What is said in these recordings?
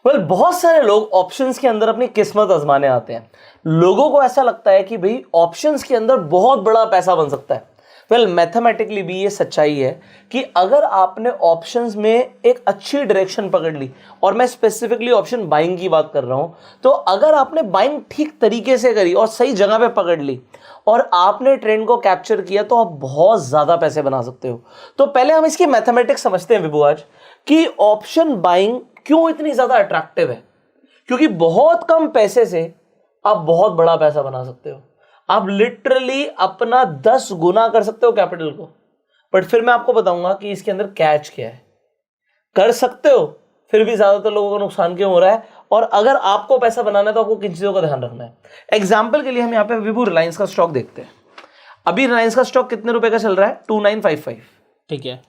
बहुत सारे लोग ऑप्शंस के अंदर अपनी किस्मत आजमाने आते हैं। लोगों को ऐसा लगता है कि भाई ऑप्शंस के अंदर बहुत बड़ा पैसा बन सकता है। मैथमेटिकली भी ये सच्चाई है कि अगर आपने ऑप्शंस में एक अच्छी डायरेक्शन पकड़ ली, और मैं स्पेसिफिकली ऑप्शन बाइंग की बात कर रहा हूं, तो अगर आपने बाइंग ठीक तरीके से करी और सही जगह पे पकड़ ली और आपने ट्रेंड को कैप्चर किया, तो आप बहुत ज्यादा पैसे बना सकते हो। तो पहले हम इसकी मैथमेटिक्स समझते हैं विभू आज, कि ऑप्शन बाइंग क्यों इतनी ज्यादा अट्रैक्टिव है। क्योंकि बहुत कम पैसे से आप बहुत बड़ा पैसा बना सकते हो। आप लिटरली अपना 10 गुना कर सकते हो कैपिटल को। बट फिर मैं आपको बताऊंगा कि इसके अंदर कैच क्या है। कर सकते हो, फिर भी ज्यादातर लोगों को नुकसान क्यों हो रहा है, और अगर आपको पैसा बनाना है तो आपको किन चीजों का ध्यान रखना है। एग्जाम्पल के लिए हम यहाँ पे विभू रिलायंस का स्टॉक देखते हैं। अभी रिलायंस का स्टॉक कितने रुपए का चल रहा है? 2955। ठीक है।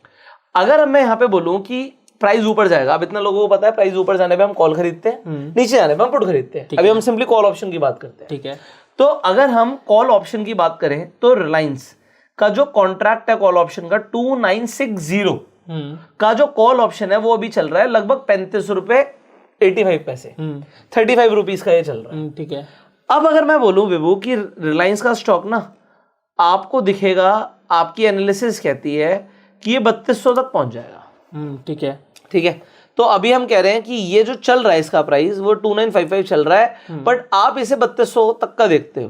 अगर मैं यहाँ पे बोलूं कि प्राइस ऊपर जाएगा, अब इतने लोगों को पता है प्राइस ऊपर जाने पे हम कॉल खरीदते हैं, नीचे जाने पे हम पुट खरीदते हैं। अभी हम सिंपली कॉल ऑप्शन की बात करते हैं। ठीक है। तो अगर हम कॉल ऑप्शन की बात करें तो रिलायंस का जो कॉन्ट्रैक्ट है कॉल ऑप्शन का 2960 का जो कॉल ऑप्शन है वो अभी चल रहा है लगभग 35 रुपए 85 पैसे, 35 रुपीज का ये चल रहा है। ठीक है। अब अगर मैं बोलूं विभू कि रिलायंस का स्टॉक ना आपको दिखेगा, आपकी एनालिसिस कहती है कि ये 3200 तक पहुंच जाएगा। ठीक है। ठीक है। तो अभी हम कह रहे हैं कि ये जो चल रहा है इसका प्राइस वो 2955 चल रहा है, बट आप इसे 3200 तक का देखते हो।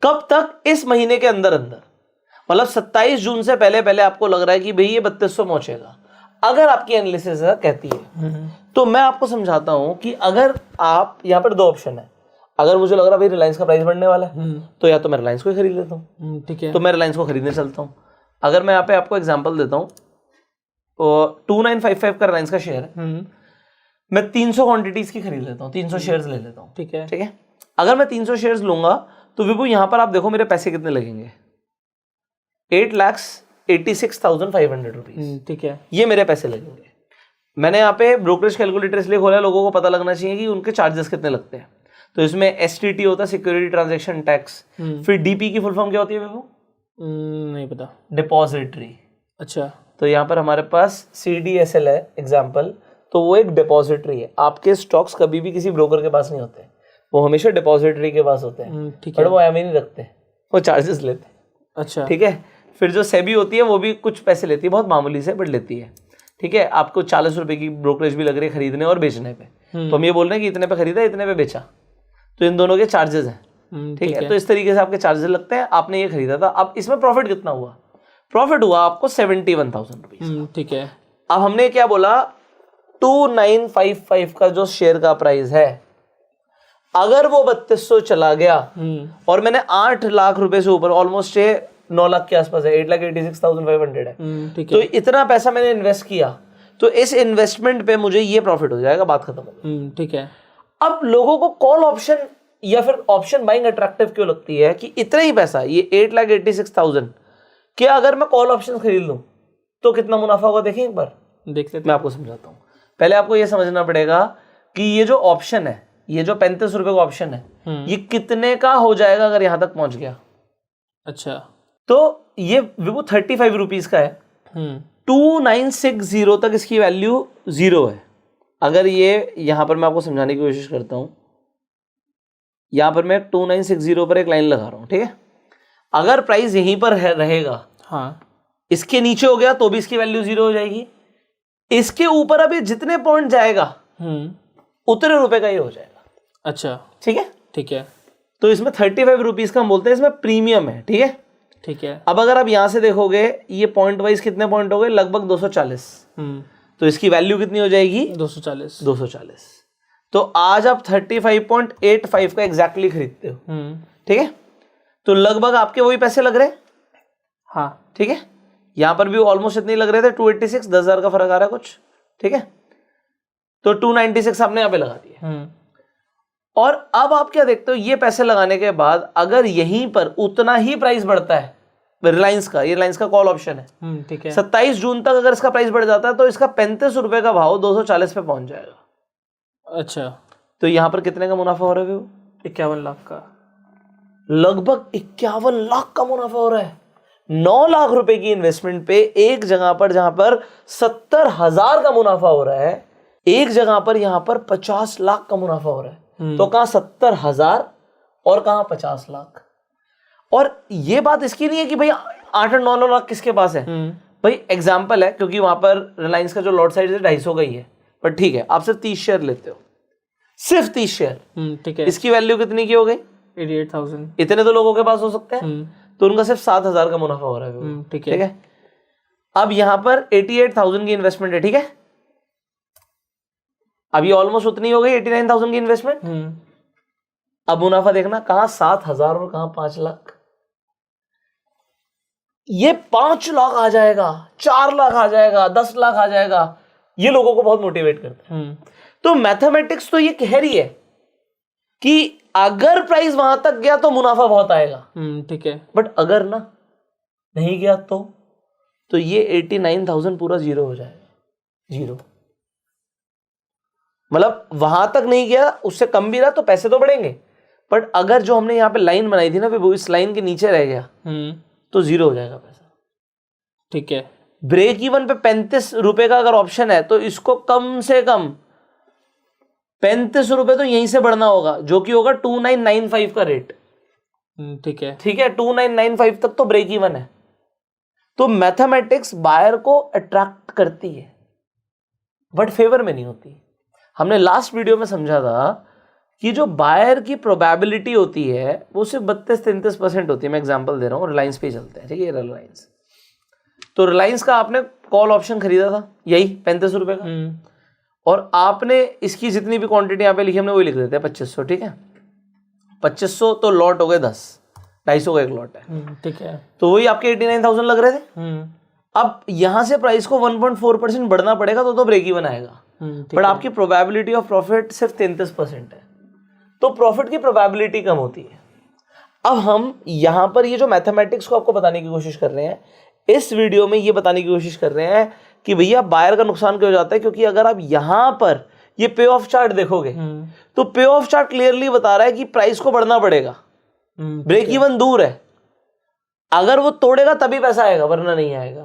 कब तक? इस महीने के अंदर अंदर, मतलब 27 जून से पहले पहले आपको लग रहा है कि भाई ये 3200 पहुंचेगा, अगर आपकी एनालिसिस कहती है। तो मैं आपको समझाता हूं कि अगर आप यहाँ पर दो ऑप्शन है। अगर मुझे लग रहा है भाई रिलायंस का प्राइस बढ़ने वाला है, तो या तो मैं रिलायंस को ही खरीद लेता हूँ। ठीक है। तो मैं रिलायंस को खरीदने चलता हूँ। अगर मैं यहाँ पे आपको एग्जांपल देता हूँ, 2955 का रिलायंस का शेयर है, मैं 300 क्वांटिटीज की खरीद लेता हूँ, 300 शेयर्स ले लेता हूँ। ठीक है। ठीक है। अगर मैं 300 शेयर्स लूंगा तो विभू यहाँ पर आप देखो मेरे पैसे कितने लगेंगे, 8,86,500 रुपीज। ठीक है। ये मेरे पैसे लगेंगे। मैंने यहाँ पे ब्रोकरेज कैलकुलेटर इसलिए खोला है, लोगों को पता लगना चाहिए कि उनके चार्जेस कितने लगते हैं। तो इसमें STT होता है, सिक्योरिटी ट्रांजेक्शन टैक्स। फिर DP की फुल फॉर्म क्या होती है विभू? नहीं पता। डिपॉजिटरी। अच्छा। तो यहाँ पर हमारे पास CDSL है एग्जाम्पल, तो वो एक डिपॉजिटरी है। आपके स्टॉक्स कभी भी किसी ब्रोकर के पास नहीं होते, वो हमेशा डिपॉजिटरी के पास होते हैं। ठीक है। बट वो एम नहीं रखते, वो चार्जेस लेते हैं। अच्छा। ठीक है। फिर जो सेबी होती है वो भी कुछ पैसे लेती है, बहुत मामूली से बट लेती है। ठीक है। आपको 40 रुपए की ब्रोकरेज भी लग रही है खरीदने और बेचने पे। तो हम ये बोल रहे हैं कि इतने पे खरीदा, इतने पे बेचा, तो इन दोनों के चार्जेस हैं। ठीक है। तो इस तरीके से आपके चार्जेस लगते हैं। आपने ये खरीदा था, अब इसमें प्रॉफिट कितना हुआ? प्रॉफिट हुआ आपको 71,000 रुपीज। ठीक है। अब हमने क्या बोला, 2955 का जो शेयर का प्राइस है, अगर वो 3200 चला गया और मैंने 8 लाख रुपए से ऊपर, ऑलमोस्ट 9 लाख के आसपास है, 8,86,500 है, ठीक तो है। इतना पैसा मैंने इन्वेस्ट किया, तो इस इन्वेस्टमेंट पे मुझे ये प्रॉफिट हो जाएगा, बात खत्म हो गई। ठीक है। अब लोगों को कॉल ऑप्शन या फिर ऑप्शन बाइंग अट्रैक्टिव क्यों लगती है कि इतना ही पैसा, ये 8,86,000, क्या अगर मैं कॉल ऑप्शन खरीद लूं तो कितना मुनाफा होगा? देखिए एक बार, देख लेते। मैं आपको समझाता हूं। पहले आपको यह समझना पड़ेगा कि ये जो ऑप्शन है, ये जो 35 रुपए का ऑप्शन है, ये कितने का हो जाएगा अगर यहां तक पहुंच गया। अच्छा। तो ये विभू 35 रुपीज का है, 2960 तक इसकी वैल्यू 0 है। अगर ये यहां पर मैं आपको समझाने की कोशिश करता हूं, यहां पर मैं 2960 पर एक लाइन लगा रहा हूं। ठीक है। अगर प्राइस यहीं पर रहेगा, हाँ, इसके नीचे हो गया तो भी इसकी वैल्यू 0 हो जाएगी, इसके ऊपर अभी जितने पॉइंट जाएगा उतने रुपए का ये हो जाएगा। अच्छा। ठीक है। ठीक है। तो इसमें 35 रुपीज का हम बोलते हैं, इसमें प्रीमियम है। ठीक है। ठीक है। अब अगर आप यहां से देखोगे, ये पॉइंट वाइज कितने पॉइंट हो गए? लगभग 240। तो इसकी वैल्यू कितनी हो जाएगी? 240। तो आज आप 35.85 का एग्जैक्टली खरीदते हो। ठीक है। तो लगभग आपके वही पैसे लग रहे हैं। हाँ। ठीक है। यहां पर भी ऑलमोस्ट इतने लग रहे थे, 286, 10,000 का फर्क आ रहा है कुछ। ठीक है। तो 296 आपने यहां पे लगा दिया। और अब आप क्या देखते हो, ये पैसे लगाने के बाद अगर यहीं पर उतना ही प्राइस बढ़ता है रिलायंस का, ये रिलायंस का कॉल ऑप्शन है, ठीक है, 27 जून तक अगर इसका प्राइस बढ़ जाता है तो इसका 35 रुपए का भाव 240 पे पहुंच जाएगा। अच्छा, तो यहां पर कितने का मुनाफा हो रहा है? 51 लाख का, लगभग 51 लाख का मुनाफा हो रहा है। 9 लाख रुपए की इन्वेस्टमेंट पे एक जगह पर जहां पर 70,000 का मुनाफा हो रहा है, एक जगह पर यहाँ पर 50 लाख का मुनाफा हो रहा है, तो कहाँ 70,000 और कहाँ 50 लाख। और ये बात इसकी नहीं है कि भाई 8-9 लाख किसके पास है, भाई एग्जाम्पल है, क्योंकि वहां पर रिलायंस का जो लॉट साइज है 250 का ही है, पर ठीक है आप सिर्फ 30 शेयर लेते हो, सिर्फ 30 शेयर, ठीक है। इसकी वैल्यू कितनी की हो गई, 88,000। इतने तो लोगों के पास हो सकते हैं, तो उनका सिर्फ 7,000 का मुनाफा हो रहा है। ठीक है। अब यहां पर 88,000 की इन्वेस्टमेंट है, ठीक है, अब ये ऑलमोस्ट उतनी हो गई 89,000 की इन्वेस्टमेंट। अब मुनाफा देखना, कहां 7,000 और कहां 5 लाख। ये 5 लाख आ जाएगा, 4 लाख आ जाएगा, 10 लाख आ जाएगा, ये लोगों को बहुत मोटिवेट करता है। तो मैथमेटिक्स तो ये कह रही है कि अगर प्राइस वहां तक गया तो मुनाफा बहुत आएगा, ठीक है, बट अगर ना नहीं गया तो ये 89,000 पूरा जीरो हो जाएगा, जीरो। मतलब वहां तक नहीं गया, उससे कम भी रहा तो पैसे तो बढ़ेंगे, बट अगर जो हमने यहाँ पे लाइन बनाई थी ना वो इस लाइन के नीचे रह गया तो जीरो हो जाएगा पैसा। ठीक है। ब्रेक इवन पे 35 रुपए का अगर ऑप्शन है तो इसको कम से कम 35 रुपए तो यहीं से बढ़ना होगा, जो कि होगा 2995 का रेट। ठीक है, ठीक है, 2995 तक तो ब्रेक इवन है। तो मैथमेटिक्स बायर को अट्रैक्ट करती है बट फेवर में नहीं होती। हमने लास्ट वीडियो में समझा था कि जो बायर की प्रोबेबिलिटी होती है वो सिर्फ 32-33% होती है। मैं एग्जांपल दे रहा हूँ, रिलायंस पे चलते हैं, ठीक है, रिलायंस। तो रिलायंस का आपने कॉल ऑप्शन खरीदा था यही 35 रुपए का, और आपने इसकी जितनी भी क्वांटिटी यहाँ पे लिखी हमने वही लिख देते हैं 2500, ठीक है, 2500 तो लॉट हो गए 10, 250 का एक लॉट है, ठीक है, तो वही आपके 89,000 लग रहे थे। अब यहां से प्राइस को 1.4% बढ़ना पड़ेगा तो ब्रेक इवन आएगा, बट आपकी प्रोबेबिलिटी ऑफ प्रॉफिट सिर्फ 33% है, तो प्रॉफिट की प्रोबेबिलिटी कम होती है। अब हम यहां पर ये जो मैथमेटिक्स को आपको बताने की कोशिश कर रहे हैं, इस वीडियो में ये बताने की कोशिश कर रहे हैं कि भैया बायर का नुकसान क्यों हो जाता है, क्योंकि अगर आप यहां पर ये पे ऑफ चार्ट देखोगे तो पे ऑफ चार्ट क्लियरली बता रहा है कि प्राइस को बढ़ना पड़ेगा, ब्रेक इवन दूर है, अगर वो तोड़ेगा तभी पैसा आएगा वरना नहीं आएगा।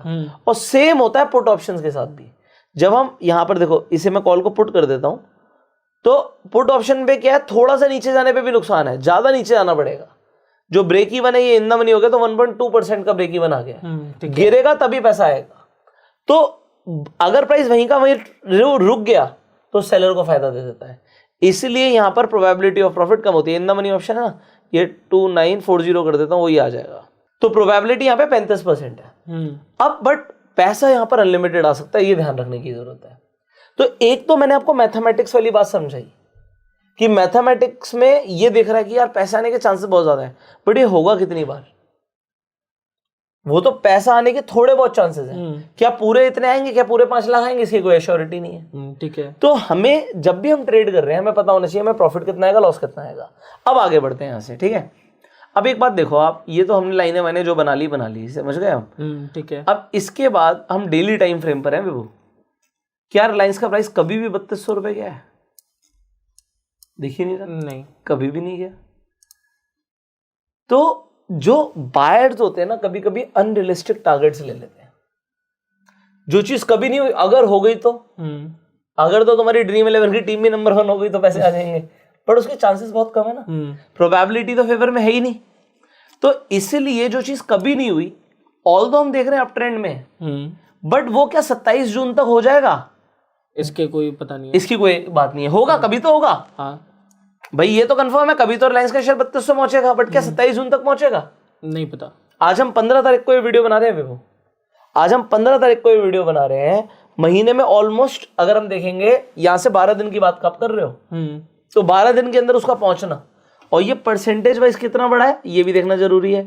और सेम होता है पुट ऑप्शंस के साथ भी। जब हम यहां पर देखो, इसे मैं कॉल को पुट कर देता हूं, तो पुट ऑप्शन पे क्या है, थोड़ा सा नीचे जाने पे भी नुकसान है, ज्यादा नीचे जाना पड़ेगा। जो ब्रेक इवन है ये इन द मनी हो गया तो 1.2% का ब्रेक इवन आ गया, गिरेगा तभी पैसा आएगा। तो अगर प्राइस वहीं का वहीं रुक गया तो सेलर को फायदा दे देता है, इसलिए यहां पर प्रोबेबिलिटी ऑफ प्रॉफिट कम होती है। इन द मनी ऑप्शन है ना, ये 2940 कर देता हूं, वही आ जाएगा, तो प्रोबेबिलिटी यहाँ पे 35% है। अब बट पैसा यहाँ पर अनलिमिटेड आ सकता है, ये ध्यान रखने की जरूरत है। तो एक तो मैंने आपको मैथमेटिक्स वाली बात समझाई कि मैथमेटिक्स में ये दिख रहा है कि यार पैसा आने के चांसेस बहुत ज्यादा है, बट ये होगा कितनी बार, वो तो पैसा आने के थोड़े बहुत चांसेस हैं, क्या पूरे इतने आएंगे, क्या पूरे 5 लाख आएंगे, इसकी कोई एश्योरिटी नहीं है। ठीक है, तो हमें जब भी हम ट्रेड कर रहे हैं हमें पता होना चाहिए हमें प्रॉफिट कितना आएगा, लॉस कितना आएगा। अब आगे बढ़ते हैं यहाँ से, ठीक है। अब एक बात देखो आप, ये तो हमने लाइनें वाइनें जो बना ली समझ गए हम, ठीक है। अब इसके बाद हम डेली टाइम फ्रेम पर हैं विभू, क्या रिलायंस का प्राइस कभी भी 3200 रुपए गया है? देखिए नहीं रहा, नहीं, कभी भी नहीं गया। तो जो बायर्स होते हैं ना, कभी कभी अनरियलिस्टिक टारगेट्स ले लेते हैं, जो चीज कभी नहीं हुई, अगर हो गई तो अगर तो तुम्हारी ड्रीम 11 की टीम भी नंबर 1 हो गई तो पैसे आ जाएंगे, पर उसके चांसेस बहुत कम है ना, प्रोबेबिलिटी तो फेवर में है ही नहीं। तो इसलिए जो चीज कभी नहीं हुई, ऑल दो हम देख रहे हैं अप ट्रेंड में, बट वो क्या 27 जून तक हो जाएगा, इसके कोई पता नहीं है, इसकी कोई बात नहीं है, होगा कभी तो होगा। हाँ भाई ये तो कंफर्म है, कभी तो रिलायंस का शेयर 3200 पहुंचेगा, बट क्या 27 जून तक पहुंचेगा, नहीं पता। आज हम 15 तारीख को ये वीडियो बना रहे हैं विभू, आज हम 15 तारीख को ये वीडियो बना रहे हैं, महीने में ऑलमोस्ट अगर हम देखेंगे यहां से 12 दिन की बात आप कर रहे हो, तो 12 दिन के अंदर उसका पहुंचना, और ये परसेंटेज वाइज कितना बड़ा है ये भी देखना जरूरी है।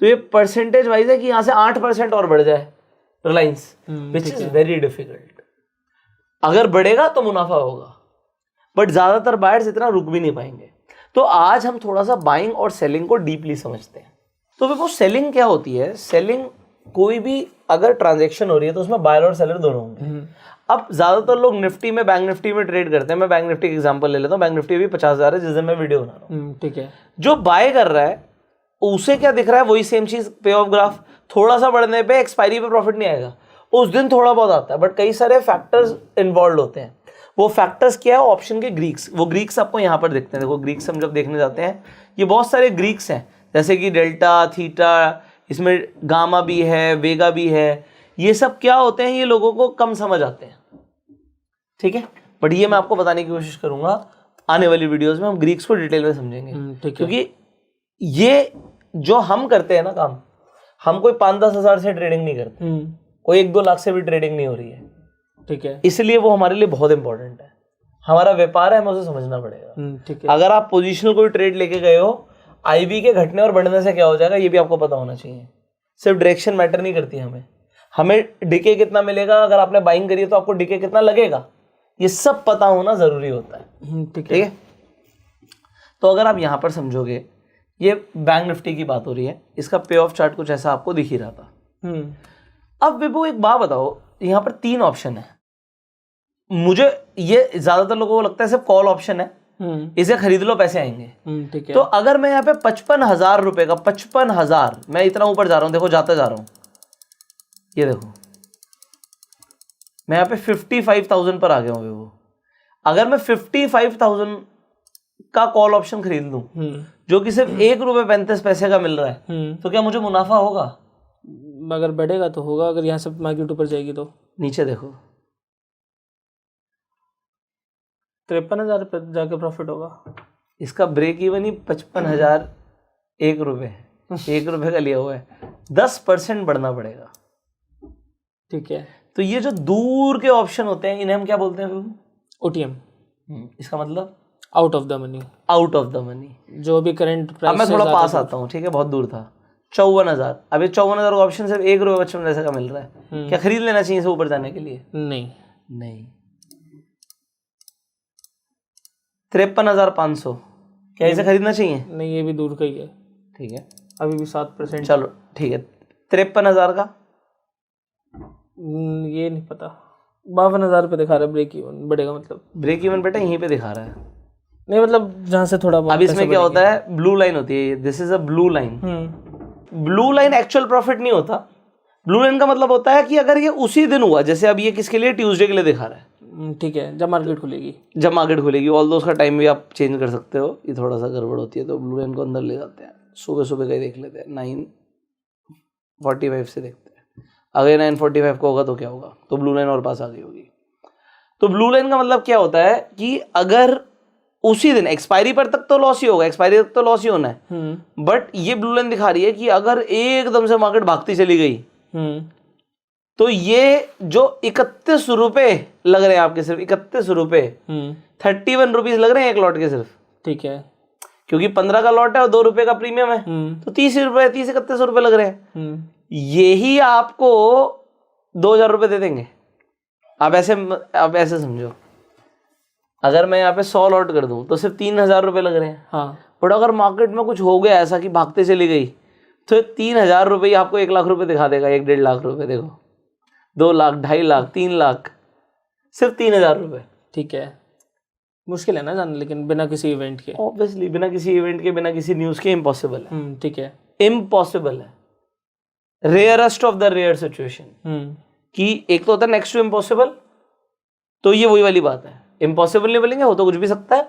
तो ये परसेंटेज वाइज है कि यहां से 8% और बढ़ जाए Reliance, which is very difficult. अगर बढ़ेगा तो मुनाफा होगा, बट ज्यादातर बायर्स इतना रुक भी नहीं पाएंगे। तो आज हम थोड़ा सा बाइंग और सेलिंग को डीपली समझते हैं। तो वो सेलिंग क्या होती है, सेलिंग कोई भी अगर ट्रांजैक्शन हो रही है तो उसमें बायर और सेलर दोनों होंगे। अब ज्यादातर लोग निफ्टी में, बैंक निफ्टी में ट्रेड करते हैं। मैं बैंक निफ्टी का एग्जांपल ले लेता हूँ, बैंक निफ्टी अभी 50,000 है जिस दिन मैं वीडियो बना रहा हूँ, ठीक है। जो बाय कर रहा है उसे क्या दिख रहा है, वही सेम चीज, पे ऑफ ग्राफ, थोड़ा सा बढ़ने पे एक्सपायरी पे प्रॉफिट नहीं आएगा, उस दिन थोड़ा बहुत आता है, बट कई सारे फैक्टर्स इन्वॉल्व होते हैं। वो फैक्टर्स क्या है ऑप्शन के ग्रीक्स, वो ग्रीक्स आपको यहाँ पर दिखते हैं। देखो ग्रीक्स हम जब देखने जाते हैं, ये बहुत सारे ग्रीक्स हैं, जैसे कि डेल्टा, थीटा, इसमें गामा भी है, वेगा भी है। ये सब क्या होते हैं, ये लोगों को कम समझ आते हैं, ठीक है। बट ये मैं आपको बताने की कोशिश करूंगा आने वाली वीडियोस में, हम ग्रीक्स को डिटेल में समझेंगे। ठीक है। क्योंकि ये जो हम करते हैं ना काम, हम कोई 5-10 हज़ार से ट्रेडिंग नहीं करते, कोई 1-2 लाख से भी ट्रेडिंग नहीं हो रही है, ठीक है। इसलिए वो हमारे लिए बहुत इंपॉर्टेंट है। हमारा व्यापार है, हमें उसे समझना पड़ेगा। ठीक है। अगर आप पोजिशनल कोई ट्रेड लेके गए हो, आईबी के घटने और बढ़ने से क्या हो जाएगा ये भी आपको पता होना चाहिए। सिर्फ डायरेक्शन मैटर नहीं करती, हमें डिके कितना मिलेगा, अगर आपने बाइंग करी है तो आपको डिके कितना लगेगा, ये सब पता होना जरूरी होता है, ठीक है। तो अगर आप यहाँ पर समझोगे, ये बैंक निफ्टी की बात हो रही है, इसका पे ऑफ चार्ट कुछ ऐसा आपको दिख ही रहा था। अब विभू एक बात बताओ, यहाँ पर 3 ऑप्शन है, मुझे ये ज्यादातर लोगों को लगता है सिर्फ कॉल ऑप्शन है, इसे खरीद लो पैसे आएंगे, ठीक है। तो अगर मैं यहाँ पे 55,000 रुपए का, 55,000, मैं इतना ऊपर जा रहा हूँ, देखो जाता जा रहा हूँ, ये देखो मैं यहाँ पे 55,000 पर आ गया हूँ वो। अगर मैं 55,000 का कॉल ऑप्शन खरीद लूं, जो कि सिर्फ ₹1.35 का मिल रहा है, तो क्या मुझे मुनाफा होगा? अगर बढ़ेगा तो होगा, अगर यहाँ से मार्केट ऊपर जाएगी तो। नीचे देखो 53,000 पे जाके प्रॉफिट होगा। इसका ब्रेक इवन ही 55,000 ₹1 का लिया हुआ है, 10% बढ़ना पड़ेगा, ठीक है। तो ये जो दूर के ऑप्शन होते हैं इन्हें हम क्या बोलते हैं? OTM। इसका मतलब out of the money. Out of the money, जो भी करंट प्राइस। अब मैं थोड़ा पास आता हूँ, ठीक है, बहुत दूर था। 54,000, अभी 54,000 का ऑप्शन सिर्फ ₹1.55 का मिल रहा है, क्या खरीद लेना चाहिए इसे ऊपर जाने के लिए? नहीं। 53,500, क्या इसे खरीदना चाहिए? नहीं, ये भी दूर का ही है, ठीक है, अभी भी 7%। चलो ठीक है, 53,000 का ये नहीं पता, 52,000 पे दिखा रहा है ब्रेक इवन, बढ़ेगा मतलब। ब्रेक इवन बेटा यहीं पे दिखा रहा है, नहीं मतलब जहाँ से थोड़ा बहुत। अब इसमें क्या होता है, ब्लू लाइन होती है, this is a blue line. Blue line actual profit नहीं होता, ब्लू लाइन का मतलब होता है कि अगर ये उसी दिन हुआ, जैसे अब ये किसके लिए, ट्यूसडे के लिए दिखा रहा है, ठीक है, जब मार्केट खुलेगी। जब मार्केट खुलेगी, ऑल दो उसका टाइम भी आप चेंज कर सकते हो, ये थोड़ा सा गड़बड़ होती है, तो ब्लू लाइन को अंदर ले जाते हैं, सुबह सुबह का ही देख लेते हैं, 9:45 से देखते हैं, अगर 9:45 को होगा तो क्या होगा, तो ब्लू लाइन और पास आ गई होगी। तो ब्लू लाइन का मतलब क्या होता है कि अगर उसी दिन एक्सपायरी पर तक तो लॉस ही होगा, एक्सपायरी तक तो लॉस ही होना है, बट ये ब्लू लाइन दिखा रही है कि अगर एकदम से मार्केट भागती चली गई, तो ये जो 31 रुपए लग रहे हैं आपके, सिर्फ 31 रुपए, 31 रुपीज लग रहे हैं एक लॉट के सिर्फ, ठीक है, क्योंकि 15 का लॉट है और 2 रुपए का प्रीमियम है, तो 30 रुपए, 31 रुपए लग रहे हैं, यही आपको 2,000 रुपए दे देंगे। आप ऐसे समझो, अगर मैं यहाँ पे 100 लॉट कर दूं तो सिर्फ 3,000 रुपए लग रहे हैं, हाँ। बट अगर मार्केट में कुछ हो गया ऐसा कि भागते चली गई, तो 3,000 रुपये आपको 1 लाख रुपए दिखा देगा, 1-1.5 लाख रुपए, देखो 2 लाख, 2.5 लाख, 3 लाख, सिर्फ 3,000 रुपये। ठीक है, मुश्किल है ना जानना, लेकिन बिना किसी इवेंट के, ऑब्वियसली बिना किसी इवेंट के, बिना किसी न्यूज़ के इम्पॉसिबल है, ठीक है, इम्पॉसिबल है, rarest of the rare situation, कि एक तो होता है नेक्स्ट टू इम्पॉसिबल, तो ये वही वाली बात है, इम्पॉसिबल नहीं बोलेंगे, हो तो कुछ भी सकता है,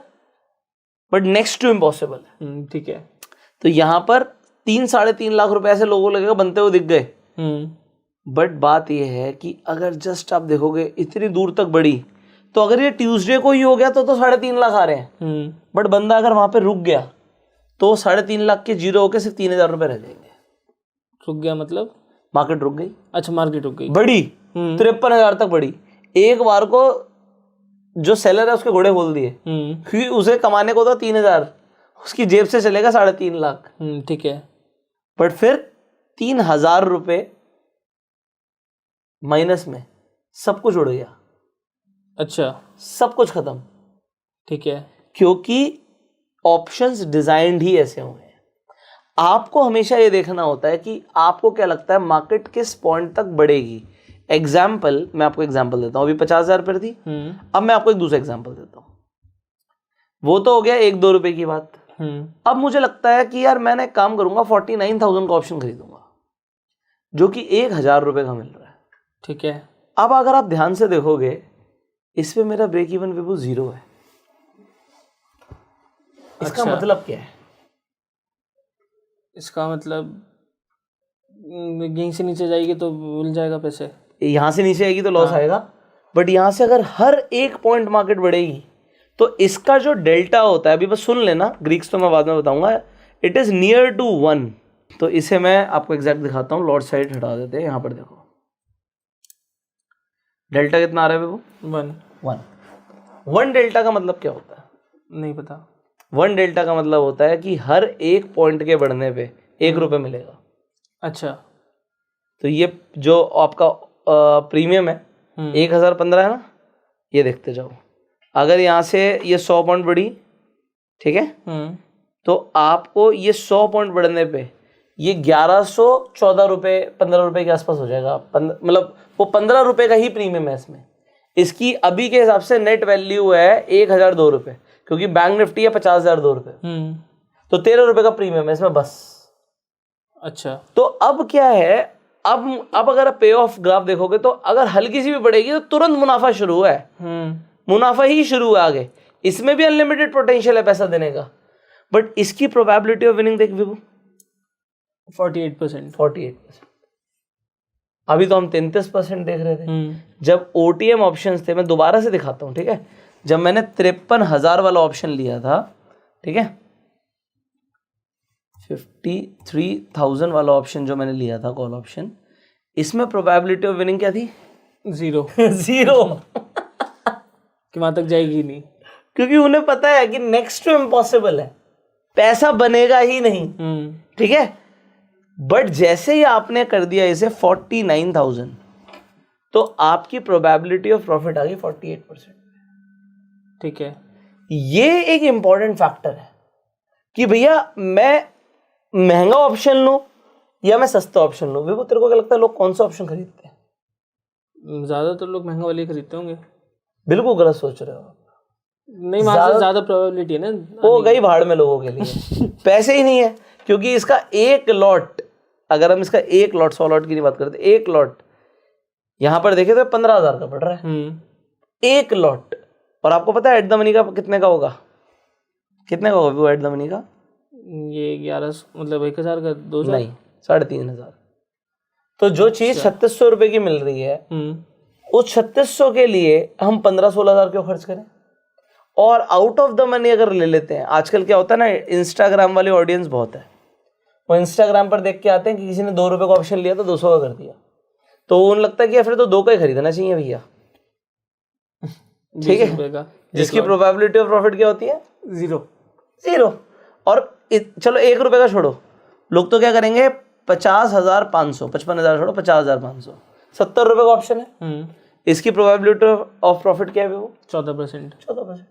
बट नेक्स्ट टू इम्पॉसिबल है, ठीक है। तो यहाँ पर 3-3.5 लाख रुपए ऐसे लोगों लगेगा बनते हुए दिख गए, बट बात यह है कि अगर जस्ट आप देखोगे इतनी दूर तक बढ़ी, तो अगर ये ट्यूसडे को ही हो गया तो 3.5 लाख आ रहे हैं, बट बंदा अगर वहां पे रुक गया तो 3.5 लाख के जीरो होकर सिर्फ 3,000 रुपए रह जाएंगे। रुक गया मतलब मार्केट रुक गई, अच्छा मार्केट रुक गई, बढ़ी 53,000 तक बढ़ी, एक बार को जो सेलर है उसके घोड़े खोल दिए, क्योंकि उसे कमाने को तो 3,000, उसकी जेब से चलेगा 3.5 लाख, ठीक है, बट फिर 3,000 रुपए माइनस में सब कुछ उड़ गया, अच्छा सब कुछ खत्म, ठीक है, क्योंकि ऑप्शंस डिजाइंड ही ऐसे हुए हैं। आपको हमेशा ये देखना होता है कि आपको क्या लगता है मार्केट किस पॉइंट तक बढ़ेगी। एग्जाम्पल, मैं आपको एग्जाम्पल देता हूं, अभी 50,000 पर थी, अब मैं आपको एक दूसरा एग्जाम्पल देता हूं, वो तो हो गया 1-2 रुपए की बात। अब मुझे लगता है कि यार मैंने काम करूंगा 49,000 का ऑप्शन खरीदूंगा, जो कि 1,000 रुपए का मिल रहा है, ठीक है। अब अगर आप ध्यान से देखोगे इस पे मेरा ब्रेक इवन विभू 0 है। इसका अच्छा। मतलब क्या है? इसका मतलब यहीं से नीचे जाएगी तो मिल जाएगा पैसे। यहाँ से नीचे आएगी तो लॉस आएगा, बट यहाँ से अगर हर एक पॉइंट मार्केट बढ़ेगी तो इसका जो डेल्टा होता है, अभी बस सुन लेना, ग्रीक्स तो मैं बाद में बताऊंगा, इट इज नियर टू 1। तो इसे मैं आपको एग्जैक्ट दिखाता हूँ, लॉर्ड साइड हटा देते हैं, यहाँ पर देखो डेल्टा कितना आ रहा है वो? 1 डेल्टा का मतलब क्या होता है? नहीं पता। 1 डेल्टा का मतलब होता है कि हर एक पॉइंट के बढ़ने पे 1 रुपये मिलेगा। अच्छा। तो ये जो आपका प्रीमियम है 1015 है ना, ये देखते जाओ, अगर यहाँ से ये 100 पॉइंट बढ़ी, ठीक है, तो आपको ये 100 पॉइंट बढ़ने पे ये 1114 रुपये 15 रुपये के आसपास हो जाएगा। मतलब वो 15 रुपये का ही प्रीमियम है इसमें। इसकी अभी के हिसाब से नेट वैल्यू है 1002 रुपये, क्योंकि बैंक निफ्टी है 50,002 रुपये, तो 13 रुपये का प्रीमियम है इसमें बस। अच्छा। तो अब क्या है, अब अगर पे ऑफ ग्राफ देखोगे तो अगर हल्की सी भी बढ़ेगी तो तुरंत मुनाफा शुरू है, मुनाफा ही शुरू है आगे। इसमें भी अनलिमिटेड पोटेंशियल है पैसा देने का, बट इसकी प्रोबेबिलिटी ऑफ विनिंग देख विभू 48%। अभी तो हम 33% देख रहे थे। जब OTM ऑप्शंस थे, मैं दोबारा से दिखाता हूँ, ठीक है, जब मैंने 53,000 वाला ऑप्शन लिया था, ठीक है, 53,000 वाला ऑप्शन जो मैंने लिया था कॉल ऑप्शन, इसमें प्रोबेबिलिटी ऑफ विनिंग क्या थी? 0। 0 कि वहां तक जाएगी नहीं, क्योंकि उन्हें पता है कि नेक्स्ट टू इम्पॉसिबल है, पैसा बनेगा ही नहीं, ठीक है। बट जैसे ही आपने कर दिया इसे 49,000, तो आपकी प्रोबेबिलिटी ऑफ प्रॉफिट आ गई 48%। ठीक है। ये एक इंपॉर्टेंट फैक्टर है कि भैया मैं महंगा ऑप्शन लूं या मैं सस्ता ऑप्शन लूं। विभू तेरे को क्या लगता है लोग कौन सा ऑप्शन खरीदते हैं? ज्यादातर लोग महंगा वाले खरीदते होंगे। बिल्कुल गलत सोच रहे हो, नहीं, वहां से ज्यादा प्रोबेबिलिटी है ना। वो गई भाड़ में लोगों के लिए पैसे ही नहीं है, क्योंकि इसका एक लॉट, अगर हम इसका एक लॉट 100 लॉट की नहीं बात करते, एक लॉट यहां पर देखे तो 15,000 का पड़ रहा है एक लॉट। और आपको पता है एट द मनी का कितने का होगा? कितने का होगा वो एट द मनी का? ये 1100 मतलब 1,000 का 2,000 नहीं, 3,500। तो जो चीज 3600 रुपए की मिल रही है, उस 3600 के लिए हम 15-16,000 क्यों खर्च करें? और आउट ऑफ द मनी अगर ले लेते हैं, आजकल क्या होता है ना, इंस्टाग्राम वाली ऑडियंस बहुत है, वो इंस्टाग्राम पर देख के आते हैं कि किसी ने 2 रुपए का ऑप्शन लिया तो 200 का कर दिया, तो उन्हें लगता है कि फिर तो 2 का ही खरीदना चाहिए भैया, ठीक है, जिसकी प्रोबेबिलिटी ऑफ प्रॉफिट क्या होती है? 0। और चलो 1 रुपए का छोड़ो, लोग तो क्या करेंगे 50,500, 55,000 छोड़ो, 50,500, 70 रुपए का ऑप्शन है, इसकी प्रोबेबिलिटी ऑफ प्रॉफिट क्या है वो? 14%।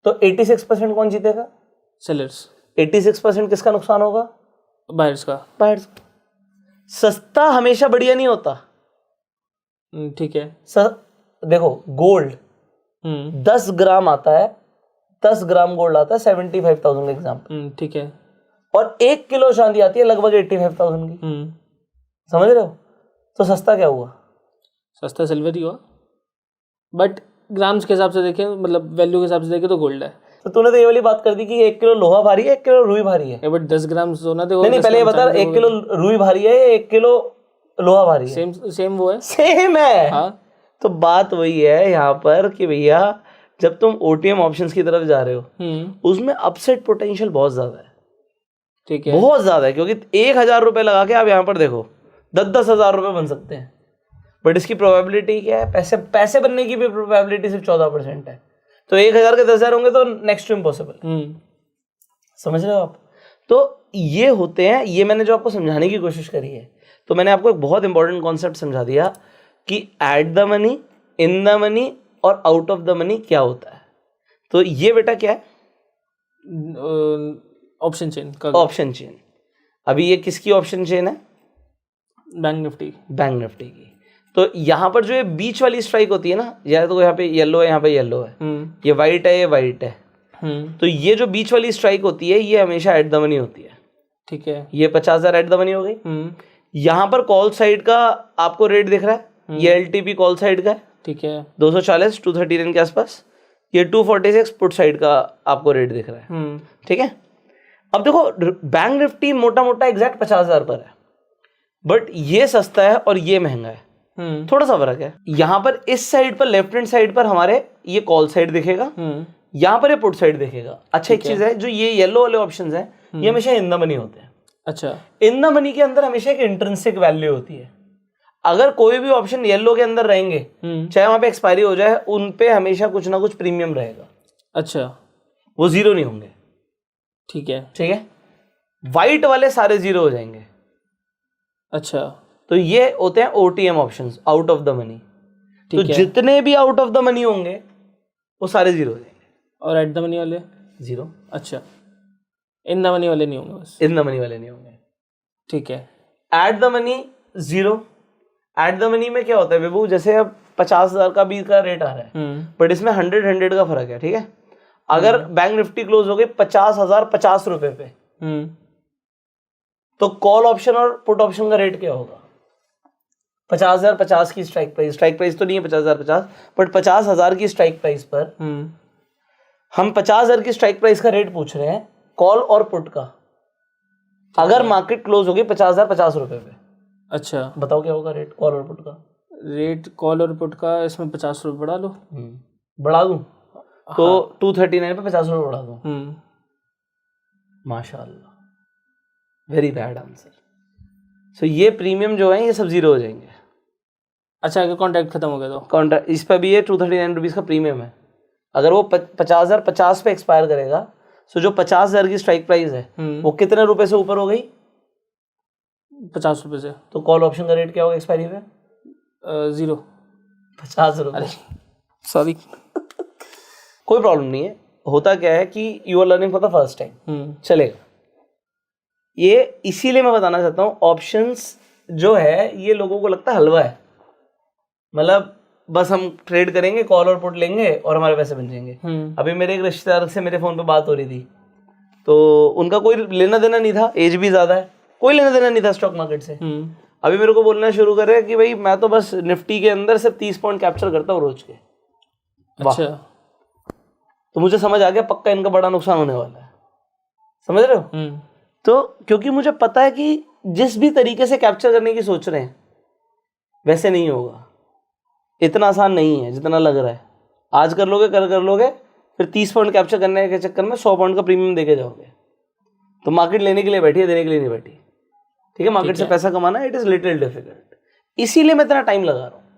तो 86% कौन जीतेगा? सेलर्स। 86% किसका नुकसान होगा? बायर्स का। सस्ता हमेशा बढ़िया नहीं होता। ठीक है। देखो गोल्ड 10 ग्राम आता है, 10 ग्राम गोल्ड आता है 75,000 का एग्जाम्पल, ठीक है, और 1 किलो चांदी आती है लगभग 85,000 की, समझ रहे हो? तो सस्ता क्या हुआ? सस्ता सिल्वर ही हुआ, बट ग्राम्स के हिसाब से देखें, मतलब वैल्यू के हिसाब से देखें तो गोल्ड है। तो तूने तो ये वाली बात कर दी कि 1 किलो लोहा भारी है, 1 किलो रुई भारी है, बट 10 ग्राम सोना देखो। नहीं, पहले ये बता 1 किलो रुई भारी है या 1 किलो लोहा भारी है? सेम वो है, सेम है। हाँ। तो बात वही है यहाँ पर कि भैया जब तुम OTM ऑप्शंस की तरफ जा रहे हो, उसमें अपसेट पोटेंशियल बहुत ज्यादा है, ठीक है, बहुत ज्यादा है, क्योंकि 1,000 रुपए लगा के आप यहाँ पर देखो 10-10 हजार रुपए बन सकते हैं, बट इसकी प्रोबेबिलिटी क्या है? पैसे बनने की भी प्रोबेबिलिटी सिर्फ 14% है, तो 1,000 के 10,000 होंगे तो नेक्स्ट टू इम्पॉसिबल। समझ रहे हो आप? तो ये होते हैं, ये मैंने जो आपको समझाने की कोशिश करी है, तो मैंने आपको एक बहुत इंपॉर्टेंट कॉन्सेप्ट समझा दिया कि at the money, in the money और आउट ऑफ द मनी क्या होता है। तो ये बेटा क्या है? ऑप्शन चेन का। Option chain. अभी ये किसकी ऑप्शन चेन है? बैंक निफ्टी की। तो यहाँ पर जो ये बीच वाली स्ट्राइक होती है ना, या तो यहाँ पे येलो है, यहाँ पे येलो है, ये वाइट है, ये वाइट है, तो ये जो बीच वाली स्ट्राइक होती है ये हमेशा एट द मनी होती है, ठीक है, ये 50,000 एट द मनी हो गई। यहाँ पर कॉल साइड का आपको रेट दिख रहा है, ये LTP कॉल साइड का है, ठीक है 240 239 के आसपास, ये 246 पुट साइड का आपको रेट दिख रहा है, ठीक है। अब देखो बैंक निफ्टी मोटा मोटा एग्जैक्ट 50,000 पर है, बट ये सस्ता है और ये महंगा है, थोड़ा सा फर्क है। यहाँ पर इस साइड पर लेफ्ट हैंड साइड पर हमारे ये कॉल साइड दिखेगा, यहाँ पर ये पुट साइड दिखेगा। अच्छा एक चीज है, जो ये येलो वाले ऑप्शंस हैं ये हमेशा इन द मनी होते हैं। अच्छा इन द मनी के अंदर हमेशा एक इंट्रिंसिक वैल्यू होती है। अगर कोई भी ऑप्शन येलो के अंदर रहेंगे, चाहे वहां पे एक्सपायरी हो जाए, उन पे हमेशा कुछ ना कुछ प्रीमियम रहेगा। अच्छा वो जीरो नहीं होंगे, ठीक है ठीक है। वाइट वाले सारे जीरो हो जाएंगे। अच्छा तो ये होते हैं OTM options, out of the money. तो ठीक है। जितने भी आउट ऑफ द मनी होंगे वो सारे जीरो हो जाएंगे। और एट द मनी वाले जीरो। अच्छा इन द मनी वाले नहीं होंगे बस। इन द मनी वाले नहीं होंगे, ठीक है। At the money zero. At the money में क्या होता है विभू, जैसे अब 50,000 का भी का रेट आ रहा है, बट इसमें 100 का फर्क है, ठीक है। अगर बैंक निफ्टी क्लोज हो गई 50,050 रुपए पे, तो कॉल ऑप्शन और पुट ऑप्शन का रेट क्या होगा? 50,050 की स्ट्राइक प्राइस तो नहीं है 50,050, बट 50,000 की स्ट्राइक प्राइस पर हम 50,000 की स्ट्राइक प्राइस का रेट पूछ रहे हैं कॉल और पुट का। अगर मार्केट क्लोज हो गई 50,050 रुपए पे, अच्छा बताओ क्या होगा रेट कॉल और पुट का? रेट कॉल और पुट का इसमें 50 रुपये बढ़ा लो। बढ़ा दूं तो 239 पे 50 रुपये बढ़ा दूं। माशाल्लाह, वेरी बैड आंसर। सो ये प्रीमियम जो है ये सब जीरो हो जाएंगे। अच्छा अगर कॉन्ट्रैक्ट खत्म हो गया तो कॉन्ट्रैक्ट इस पर भी ये 239 रुपीज़ का प्रीमियम है। अगर वो 50,050 पे एक्सपायर करेगा, सो जो 50,000 की स्ट्राइक प्राइस है वो कितने रुपए से ऊपर हो गई? 50 रुपये से। तो कॉल ऑप्शन का रेट क्या होगा एक्सपायरी पे? जीरो। 50 रुपये। सॉरी कोई प्रॉब्लम नहीं है। होता क्या है कि you are learning for the first time, चलेगा। ये इसीलिए मैं बताना चाहता हूँ, ऑप्शंस जो है ये लोगों को लगता है हलवा है, मतलब बस हम ट्रेड करेंगे, कॉल और पुट लेंगे और हमारे पैसे बन जाएंगे। अभी मेरे एक रिश्तेदार से मेरे फोन पे बात हो रही थी, तो उनका कोई लेना देना नहीं था, एज भी ज्यादा है, कोई लेना देना नहीं था स्टॉक मार्केट से। अभी मेरे को बोलना शुरू करे कि भाई मैं तो बस निफ्टी के अंदर सिर्फ 30 पॉइंट कैप्चर करता हूँ रोज के। अच्छा तो मुझे समझ आ गया पक्का इनका बड़ा नुकसान होने वाला है, समझ रहे हो? तो क्योंकि मुझे पता है कि जिस भी तरीके से कैप्चर करने की सोच रहे हैं वैसे नहीं होगा, इतना आसान नहीं है जितना लग रहा है। आज कर लोगे, कर लोगे, फिर 30 पॉइंट कैप्चर करने के चक्कर में 100 पॉइंट का प्रीमियम देके जाओगे। तो मार्केट लेने के लिए बैठी है, देने के लिए नहीं बैठी, ठीक है। मार्केट से पैसा कमाना इट इज लिटिल डिफिकल्ट, इसीलिए मैं इतना टाइम लगा रहा हूँ।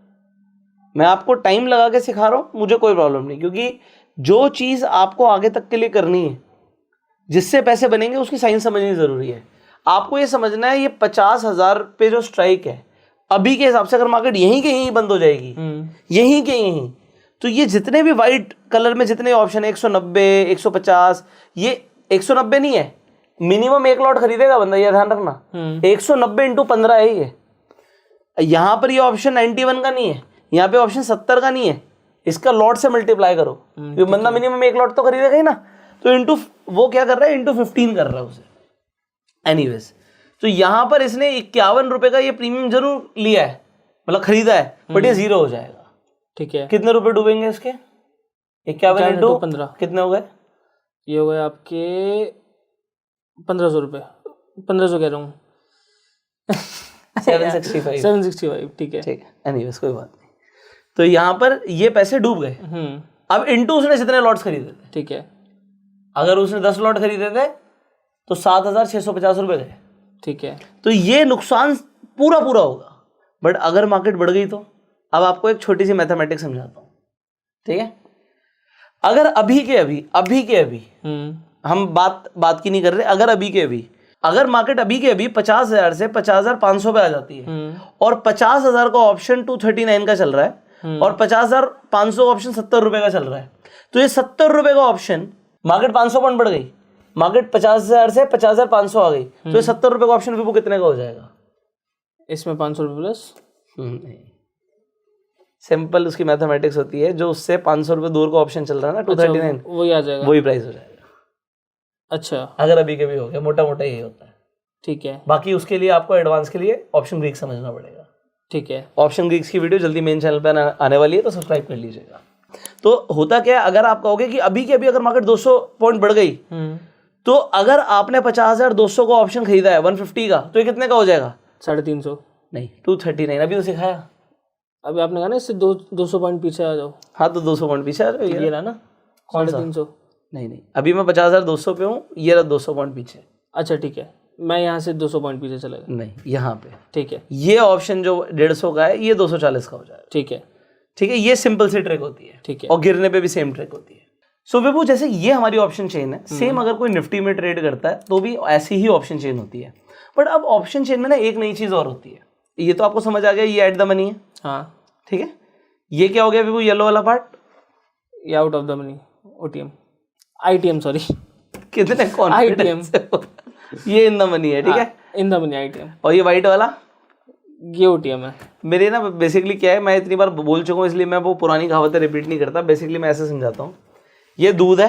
मैं आपको टाइम लगा के सिखा रहा हूँ, मुझे कोई प्रॉब्लम नहीं, क्योंकि जो चीज़ आपको आगे तक के लिए करनी है, जिससे पैसे बनेंगे, उसकी साइंस समझनी जरूरी है। आपको ये समझना है ये 50,000 पे जो स्ट्राइक है अभी के हिसाब से, अगर मार्केट यहीं के यहीं बंद हो जाएगी, यहीं के यहीं, तो ये जितने भी व्हाइट कलर में जितने ऑप्शन है 190 150, ये 190 नहीं है, मिनिमम 1 लॉट खरीदेगा बंदा, ये ध्यान रखना। 190 इंटू 15 है ये। यहाँ पर ये ऑप्शन 91 का नहीं है, यहाँ पे ऑप्शन 70 का नहीं है, इसका लॉट से मल्टीप्लाई करो, ये बंदा मिनिमम 1 लॉट तो खरीदेगा ही ना। तो इंटू वो क्या कर रहा है, इंटू 15 कर रहा है उसे। एनीवेज, तो यहां पर इसने 51 रुपए का ये प्रीमियम जरूर लिया है, मतलब खरीदा है, बट ये जीरो हो जाएगा। ठीक है। कितने रुपए डूबेंगे इसके? 51 इंटू 15 कितने हो गए? ये हो गए आपके 1500 रुपये, 1500 कह रहा हूँ 765। ठीक है, ठीक है। एनीवेज कोई बात नहीं। तो यहाँ पर ये पैसे डूब गए। अब इंटू उसने जितने लॉट्स खरीदे थे, ठीक है, अगर उसने 10 लॉट खरीदे थे तो 7,650 रुपए गए, ठीक है। तो ये नुकसान पूरा होगा। बट अगर मार्केट बढ़ गई तो, अब आपको एक छोटी सी मैथमेटिक्स समझाता हूं, ठीक है। अगर अभी के अभी हम बात की नहीं कर रहे, अगर अभी के अभी, अगर मार्केट अभी के अभी 50,000 से 50,500 पे आ जाती है और 50,000 का ऑप्शन 239 का चल रहा है और 50,500 का ऑप्शन 70 रुपए का चल रहा है, तो ये 70 रुपए का ऑप्शन, मार्केट 500 पॉइंट बढ़ गई, मार्केट 50,000 से 50,500 आ गई, तो ये 70 रुपए का ऑप्शन विवो कितने का हो जाएगा? इसमें 500 रुपये प्लस नहीं, सिंपल उसकी मैथमेटिक्स होती है, जो उससे 500 रुपए दूर का ऑप्शन चल रहा है ना 239, वही आ जाएगा, वही प्राइस हो जाएगा। अच्छा, अगर अभी के भी हो गया, मोटा मोटा यही होता है। ठीक है, बाकी उसके लिए आपको एडवांस के लिए ऑप्शन ब्रेक समझना पड़ेगा। ठीक है। ऑप्शन गिग्स की वीडियो जल्दी मेन चैनल पर आने वाली है, तो सब्सक्राइब कर लीजिएगा। तो होता क्या है, अगर आप कहोगे कि अभी के अभी अगर मार्केट 200 पॉइंट बढ़ गई, तो अगर आपने 50,200 का ऑप्शन खरीदा है 150 का, तो ये कितने का हो जाएगा? 350। नहीं, 239। अभी तो सिखाया। अभी आपने कहा ना इससे 200 पॉइंट पीछे आ जाओ। हाँ, तो 200 पॉइंट पीछे आ जाओ। ये रहा ना 350। नहीं, अभी मैं 50,200 पे हूँ, ये रहा 200 पॉइंट पीछे। अच्छा ठीक है, मैं यहाँ से 200 पॉइंट पीछे चला गया। नहीं, यहाँ पे ठीक है। ये ऑप्शन जो 150 का है, ये 240 का हो जाएगा। ठीक है। ठीक है, ये सिंपल सी ट्रिक होती है। ठीक है। और गिरने पे भी सेम ट्रिक होती है। सो विभू, जैसे ये हमारी ऑप्शन चेन है, सेम अगर कोई निफ्टी में ट्रेड करता है तो भी ऐसी ही ऑप्शन चेन होती है। बट अब ऑप्शन चेन में ना एक नई चीज और होती है। ये तो आपको समझ आ गया, ये एट द मनी है। हाँ ठीक है, ये क्या हो गया विभू, येलो वाला पार्ट? ये out of the money, OTM, ITM, sorry. कितने ITM। ये इन द मनी है। ठीक है, इन द मनी ITM। और ये व्हाइट वाला ये OTM है। मेरे ना बेसिकली क्या है, मैं इतनी बार बोल चुका हूँ इसलिए मैं वो पुरानी कहावतें रिपीट नहीं करता। बेसिकली मैं ऐसे समझाता हूँ, ये दूध है,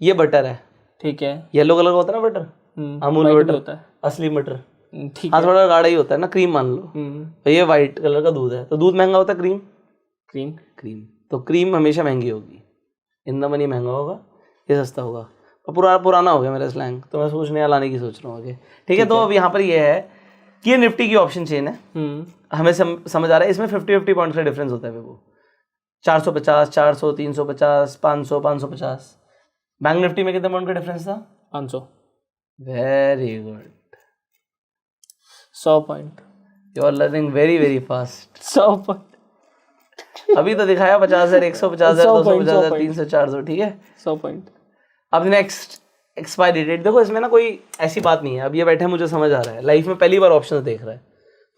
ये बटर है। ठीक है। येलो कलर का होता है ना बटर, अमूल white भी बटर होता है। असली बटर। ठीक हाँ, है। थोड़ा गाढ़ा ही होता है ना, क्रीम मान लो। तो ये व्हाइट कलर का दूध है, तो दूध महंगा होता है, क्रीम क्रीम। तो क्रीम हमेशा महंगी होगी। इन द मनी महंगा होगा, ये सस्ता होगा। और पुराना हो गया मेरा स्लैंग, तो मैं सोच नया लाने की सोच रहा हूँ आगे। ठीक है, तो अब यहाँ पर ये है कि ये निफ्टी की ऑप्शन चेन है। हमें समझ आ रहा है, इसमें 50-50 पॉइंट का डिफरेंस होता है वो। 450, 400, 350, 500, 550। बैंक निफ्टी में कितने पॉइंट का डिफरेंस था? 500। Very good, 100 point. You are learning very very fast. 100 point. अभी तो दिखाया 50,000, 150,000, 250,000, 300, 400। ठीक है, 100 पॉइंट। अब नेक्स्ट एक्सपायरी डेट। देखो, इसमें ना कोई ऐसी बात नहीं है। अब ये बैठे मुझे समझ आ रहा है, लाइफ में पहली बार ऑप्शन देख रहा है,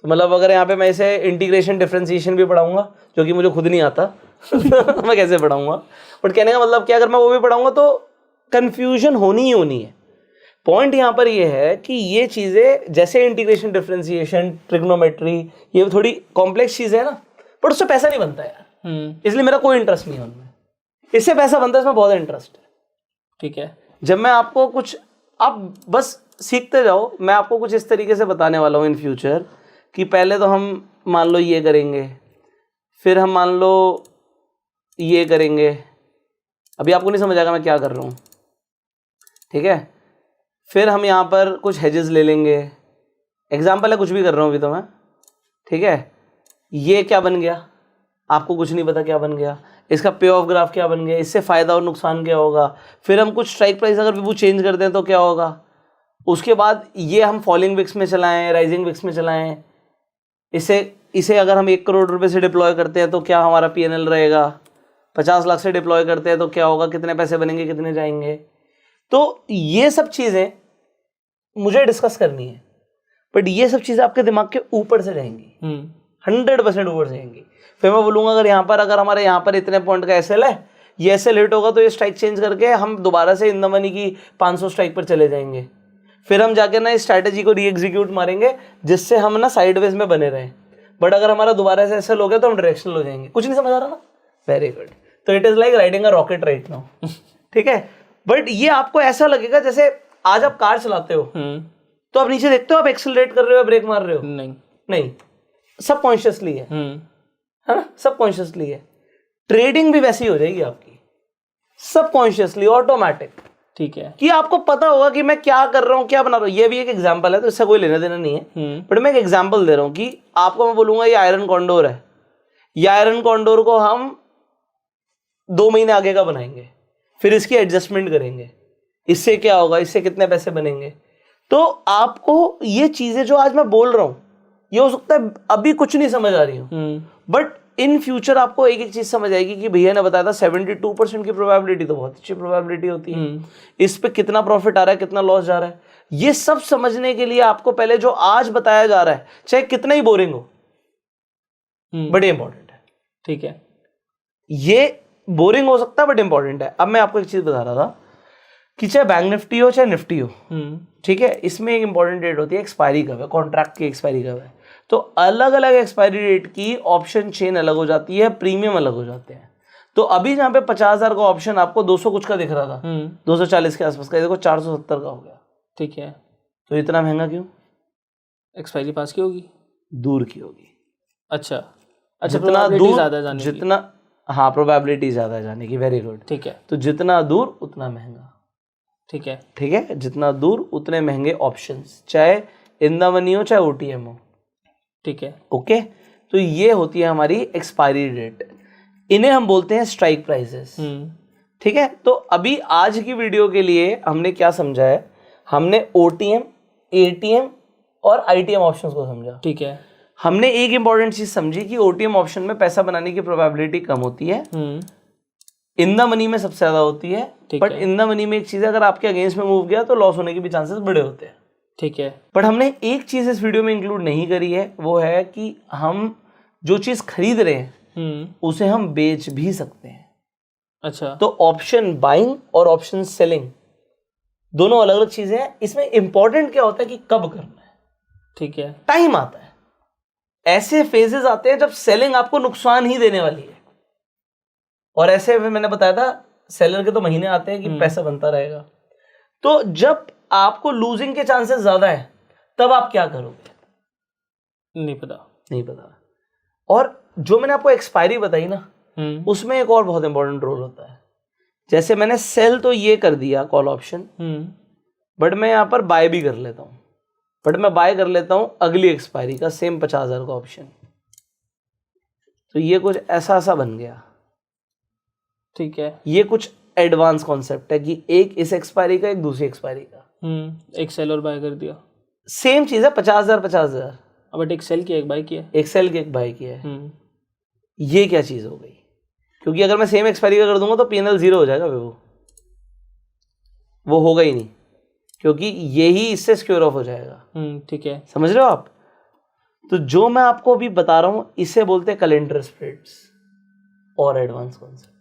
तो मतलब अगर यहाँ पे मैं इसे इंटीग्रेशन डिफरेंशिएशन भी पढ़ाऊंगा, जो कि मुझे खुद नहीं आता मैं कैसे पढ़ाऊंगा? बट कहने का मतलब क्या, अगर मैं वो भी पढ़ाऊंगा तो कंफ्यूजन होनी ही होनी है। पॉइंट यहाँ पर ये है कि ये चीज़ें जैसे इंटीग्रेशन डिफरेंशिएशन, ट्रिग्नोमेट्री, ये थोड़ी कॉम्प्लेक्स चीज़ है ना, पर उससे पैसा नहीं बनता यार। इसलिए मेरा कोई इंटरेस्ट नहीं है उनमें। इससे पैसा बनता है, इसमें बहुत इंटरेस्ट है। ठीक है। जब मैं आपको कुछ, आप बस सीखते जाओ, मैं आपको कुछ इस तरीके से बताने वाला हूँ इन फ्यूचर कि पहले तो हम मान लो ये करेंगे, फिर हम मान लो ये करेंगे। अभी आपको नहीं समझ आएगा मैं क्या कर रहा हूँ। ठीक है, फिर हम यहाँ पर कुछ हेजेस ले लेंगे। एग्जाम्पल है, कुछ भी कर रहा हूँ अभी तो मैं। ठीक है, ये क्या बन गया, आपको कुछ नहीं पता क्या बन गया। इसका पे ऑफ ग्राफ क्या बन गया, इससे फ़ायदा और नुकसान क्या होगा। फिर हम कुछ स्ट्राइक प्राइस अगर वो चेंज कर दें तो क्या होगा। उसके बाद ये हम फॉलिंग विक्स में चलाएं, राइजिंग विक्स में चलाएं। इसे अगर हम 1 करोड़ रुपए से डिप्लॉय करते हैं तो क्या हमारा PNL रहेगा। 50 लाख से डिप्लॉय करते हैं तो क्या होगा, कितने पैसे बनेंगे, कितने जाएंगे। तो ये सब चीज़ें मुझे डिस्कस करनी है, बट ये सब चीज़ें आपके दिमाग के ऊपर से रहेंगी, 100% ऊपर से रहेंगी। फिर मैं बोलूँगा अगर हमारे यहाँ पर इतने पॉइंट का SL है, ये SL हिट होगा तो ये स्ट्राइक चेंज करके हम दोबारा से इन द मनी की 500 स्ट्राइक पर चले जाएंगे। फिर हम जाके ना इस स्ट्रैटेजी को री-एग्जीक्यूट मारेंगे, जिससे हम ना साइडवेज में बने रहें। बट अगर हमारा दोबारा से SL हो गया तो हम डायरेक्शनल हो जाएंगे। कुछ नहीं समझ आ रहा ना? Very good. तो it is like riding a rocket right now. ठीक है, बट ये आपको ऐसा लगेगा जैसे आज आप कार चलाते हो तो आप नीचे देखते हो, आप एक्सेलरेट कर रहे हो, ब्रेक मार रहे हो। नहीं, सबकॉन्शियसली है ना, सबकॉन्शियसली है। ट्रेडिंग भी वैसी हो जाएगी आपकी, सबकॉन्शियसली, ऑटोमेटिक। ठीक है, कि आपको पता होगा कि मैं क्या कर रहा हूँ, क्या बना रहा हूँ। ये भी एक एग्जांपल है, तो इससे कोई लेना देना नहीं है, बट मैं एक एग्जांपल दे रहा हूँ कि आपको मैं बोलूंगा ये आयरन कॉन्डोर है, ये आयरन कॉन्डोर को हम 2 महीने आगे का बनाएंगे, फिर इसकी एडजस्टमेंट करेंगे, इससे क्या होगा, इससे कितने पैसे बनेंगे। तो आपको ये चीजें जो आज मैं बोल रहा हूँ, ये हो सकता है अभी कुछ नहीं समझ आ रही हूँ, बट इन फ्यूचर आपको एक एक चीज समझ आएगी कि भैया ने बताया था 72% की प्रोबेबिलिटी, तो बहुत अच्छी प्रोबेबिलिटी होती है। इस पे कितना प्रॉफिट आ रहा है, कितना लॉस जा रहा है, ये सब समझने के लिए आपको पहले जो आज बताया जा रहा है, चाहे कितना ही बोरिंग हो, बड़े इंपॉर्टेंट है। ठीक है, ये बोरिंग हो सकता है बट इंपॉर्टेंट है। अब मैं आपको एक चीज बता रहा था कि चाहे बैंक निफ्टी हो चाहे निफ्टी हो, ठीक है, इसमें एक इंपॉर्टेंट डेट होती है, एक्सपायरी कब है, कॉन्ट्रैक्ट की एक्सपायरी कब है। तो अलग अलग एक्सपायरी डेट की ऑप्शन चेन अलग हो जाती है, प्रीमियम अलग हो जाते हैं। तो अभी जहाँ पे 50,000 का ऑप्शन आपको 200 कुछ का दिख रहा था, 240 के आसपास का, देखो 470 का हो गया। ठीक है, तो इतना महंगा क्यों? एक्सपायरी पास की होगी। दूर की होगी। अच्छा, जितना probability दूर ज़्यादा जाने की। जितना, हाँ प्रोबेबिलिटी ज़्यादा जाने की, वेरी गुड। ठीक है, तो जितना दूर उतना महंगा। ठीक है, ठीक है, जितना दूर उतने महंगे ऑप्शंस, चाहे इन द मनी हो चाहे OTM हो। ठीक है। ओके, तो ये होती है हमारी एक्सपायरी डेट, इन्हें हम बोलते हैं स्ट्राइक प्राइसेस। ठीक है, तो अभी आज की वीडियो के लिए हमने क्या समझा है, हमने OTM, ATM और ITM ऑप्शंस को समझा। ठीक है। हमने एक इंपॉर्टेंट चीज समझी कि OTM ऑप्शन में पैसा बनाने की प्रोबेबिलिटी कम होती है, इन द मनी में सबसे ज्यादा होती है, ठीक बट है। इन द मनी में एक चीज है, अगर आपके अगेंस्ट में मूव गया तो लॉस होने के भी चांसेस बड़े होते हैं। ठीक है। बट हमने एक चीज इस वीडियो में इंक्लूड नहीं करी है, वो है कि हम जो चीज खरीद रहे हैं उसे हम बेच भी सकते हैं। अच्छा, तो ऑप्शन बाइंग और ऑप्शन सेलिंग दोनों अलग अलग चीजें हैं। इसमें इंपॉर्टेंट क्या होता है कि कब करना है। ठीक है। टाइम आता है, ऐसे फेजेस आते हैं जब सेलिंग आपको नुकसान ही देने वाली है, और ऐसे में मैंने बताया था सेलर के तो महीने आते हैं कि पैसा बनता रहेगा। तो जब आपको लूजिंग के चांसेस ज्यादा है तब आप क्या करोगे? नहीं पता। नहीं पता। और जो मैंने आपको एक्सपायरी बताई ना, उसमें एक और बहुत इंपॉर्टेंट रोल होता है। जैसे मैंने सेल तो ये कर दिया कॉल ऑप्शन, बट मैं यहां पर बाय भी कर लेता हूं, बट मैं बाय कर लेता हूं अगली एक्सपायरी का सेम 50,000 का ऑप्शन। तो ये कुछ ऐसा ऐसा बन गया। ठीक है। ये कुछ एडवांस कॉन्सेप्ट है कि एक इस एक्सपायरी का, एक दूसरी एक्सपायरी का। एक सेल और बाय कर दिया, सेम चीज है, 50,000 50,000। बट एक सेल किया एक बाय किया। एक सेल के एक बाय किया है। ये क्या चीज हो गई? क्योंकि अगर मैं सेम एक्सपायरी का कर दूंगा तो P&L 0 हो जाएगा, वो होगा ही नहीं, क्योंकि यही इससे सिक्योर ऑफ हो जाएगा। ठीक है। समझ रहे हो आप? तो जो मैं आपको अभी बता रहा हूं इसे बोलते हैं कैलेंडर स्प्रेड्स और एडवांस कॉन्सेप्ट।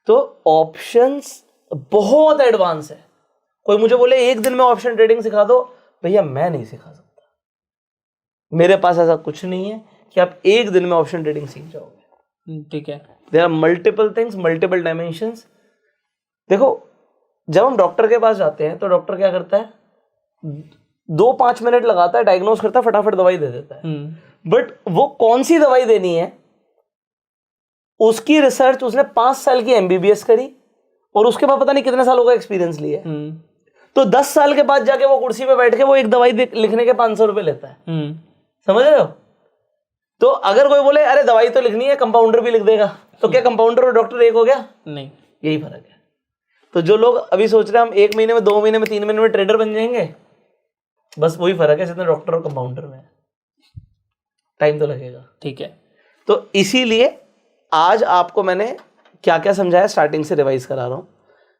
तो ऑप्शंस बहुत एडवांस है। कोई मुझे बोले एक दिन में ऑप्शन ट्रेडिंग सिखा दो, भैया मैं नहीं सिखा सकता। मेरे पास ऐसा कुछ नहीं है कि आप एक दिन में ऑप्शन ट्रेडिंग सीख जाओगे। ठीक है। There are multiple things, multiple dimensions. देखो, जब हम डॉक्टर के पास जाते हैं तो डॉक्टर क्या करता है, 2-5 मिनट लगाता है, डायग्नोस करता है, फटाफट दवाई दे देता है। बट वो कौन सी दवाई देनी है, उसकी रिसर्च उसने 5 साल की MBBS करी, और उसके बाद पता नहीं कितने सालों का एक्सपीरियंस लिया है। तो 10 साल के बाद जाके वो कुर्सी पे बैठ के वो एक दवाई लिखने के 500 रुपए लेता है। समझ रहे हो? तो अगर कोई बोले अरे दवाई तो लिखनी है, कंपाउंडर भी लिख देगा, तो क्या कंपाउंडर और डॉक्टर एक हो गया? नहीं, यही फर्क है। तो जो लोग अभी सोच रहे हैं हम 1 महीने में, 2 महीने में, 3 महीने में ट्रेडर बन जाएंगे, बस वही फर्क है जितना डॉक्टर और कंपाउंडर में। टाइम तो लगेगा। ठीक है। तो इसीलिए आज आपको मैंने क्या क्या समझाया, स्टार्टिंग से रिवाइज करा रहा हूं।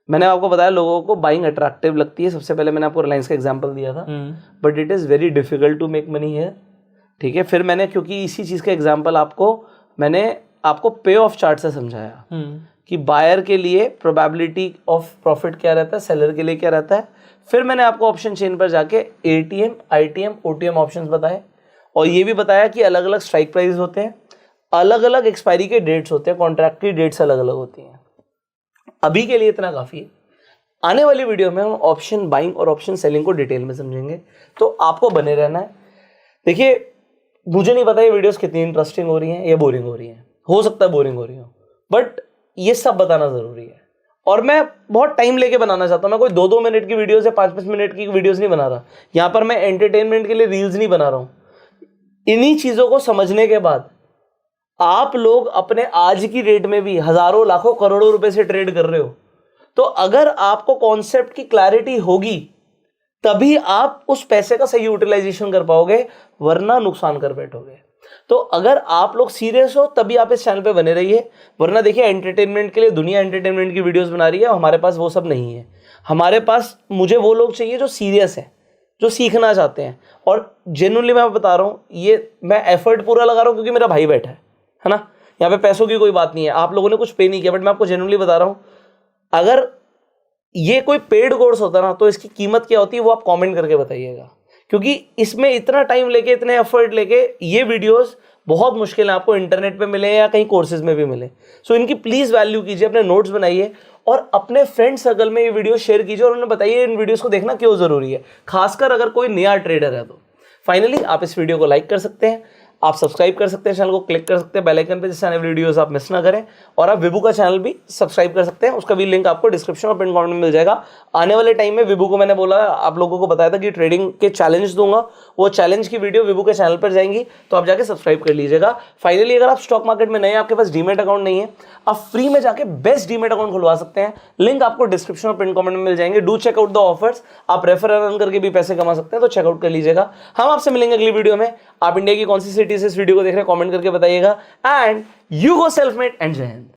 मैंने आपको बताया लोगों को बाइंग अट्रैक्टिव लगती है। सबसे पहले मैंने आपको रिलायंस का एग्जांपल दिया था, but it is very difficult to make money here. ठीक है, फिर मैंने, क्योंकि इसी चीज़ का एग्जांपल मैंने आपको पे ऑफ चार्ट से समझाया कि बायर के लिए प्रोबेबिलिटी ऑफ प्रॉफिट क्या रहता है, सेलर के लिए क्या रहता है। फिर मैंने आपको ऑप्शन चेन पर जाके ATM, ITM, OTM ऑप्शंस बताए, और ये भी बताया कि अलग अलग स्ट्राइक प्राइस होते हैं, अलग अलग एक्सपायरी के डेट्स होते हैं, कॉन्ट्रैक्ट की डेट्स अलग अलग होती हैं। अभी के लिए इतना काफ़ी है। आने वाली वीडियो में हम ऑप्शन बाइंग और ऑप्शन सेलिंग को डिटेल में समझेंगे, तो आपको बने रहना है। देखिए, मुझे नहीं पता ये वीडियोस कितनी इंटरेस्टिंग हो रही हैं या बोरिंग हो रही हैं, हो सकता है बोरिंग हो रही हो, बट ये सब बताना ज़रूरी है। और मैं बहुत टाइम लेके बनाना चाहता हूँ। मैं कोई 2-2 मिनट की वीडियोस या 5-5 मिनट की वीडियोस नहीं बना रहा। यहाँ पर मैं एंटरटेनमेंट के लिए रील्स नहीं बना रहा हूँ। इन्हीं चीज़ों को समझने के बाद आप लोग अपने आज की डेट में भी हज़ारों, लाखों, करोड़ों रुपए से ट्रेड कर रहे हो, तो अगर आपको कॉन्सेप्ट की क्लैरिटी होगी तभी आप उस पैसे का सही यूटिलाइजेशन कर पाओगे, वरना नुकसान कर बैठोगे। तो अगर आप लोग सीरियस हो तभी आप इस चैनल पे बने रहिए, वरना देखिए एंटरटेनमेंट के लिए दुनिया एंटरटेनमेंट की वीडियोस बना रही है, हमारे पास वो सब नहीं है। हमारे पास, मुझे वो लोग चाहिए जो सीरियस हैं, जो सीखना चाहते हैं। और जेन्युइनली मैं बता रहा हूँ, ये मैं एफर्ट पूरा लगा रहा हूँ क्योंकि मेरा भाई बैठा है ना। यहाँ पे पैसों की कोई बात नहीं है, आप लोगों ने कुछ पे नहीं किया, बट मैं आपको जेन्युइनली बता रहा हूँ, अगर ये कोई पेड कोर्स होता ना तो इसकी कीमत क्या होती है वो आप कमेंट करके बताइएगा, क्योंकि इसमें इतना टाइम लेके, इतने एफर्ट लेके ये वीडियोस बहुत मुश्किल है आपको इंटरनेट पे मिले या कहीं कोर्सेज में भी मिले। सो इनकी प्लीज़ वैल्यू कीजिए, अपने नोट्स बनाइए और अपने फ्रेंड सर्कल में ये वीडियो शेयर कीजिए और उन्हें बताइए इन वीडियोस को देखना क्यों ज़रूरी है, खासकर अगर कोई नया ट्रेडर है तो। फाइनली आप इस वीडियो को लाइक कर सकते हैं, आप सब्सक्राइब कर सकते हैं, चैनल को क्लिक कर सकते हैं बेल आइकन पे, जिससे आने वाली वीडियोस आप मिस ना करें। और आप विभू का चैनल भी सब्सक्राइब कर सकते हैं, उसका भी लिंक आपको डिस्क्रिप्शन और पिन कमेंट में मिल जाएगा। आने वाले टाइम में विभू को मैंने बोला, आप लोगों को बताया था कि ट्रेडिंग के चैलेंज दूंगा, वो चैलेंज की वीडियो विभू के चैनल पर जाएंगी, तो आप जाके सब्सक्राइब कर लीजिएगा। फाइनली अगर आप स्टॉक मार्केट में नए, आपके पास डीमेट अकाउंट नहीं है, आप फ्री में जाके बेस्ट डीमेट अकाउंट खुलवा सकते हैं। लिंक आपको डिस्क्रिप्शन और पिन कमेंट में मिल जाएंगे। Do check out the offers, आप रेफर रन करके भी पैसे कमा सकते हैं, तो चेकआउट कर लीजिएगा। हम आपसे मिलेंगे अगली वीडियो में। आप इंडिया की कौन सी सिटी से इस वीडियो को देख रहे हैं कमेंट करके बताइएगा। And you go self made and जय हिंद।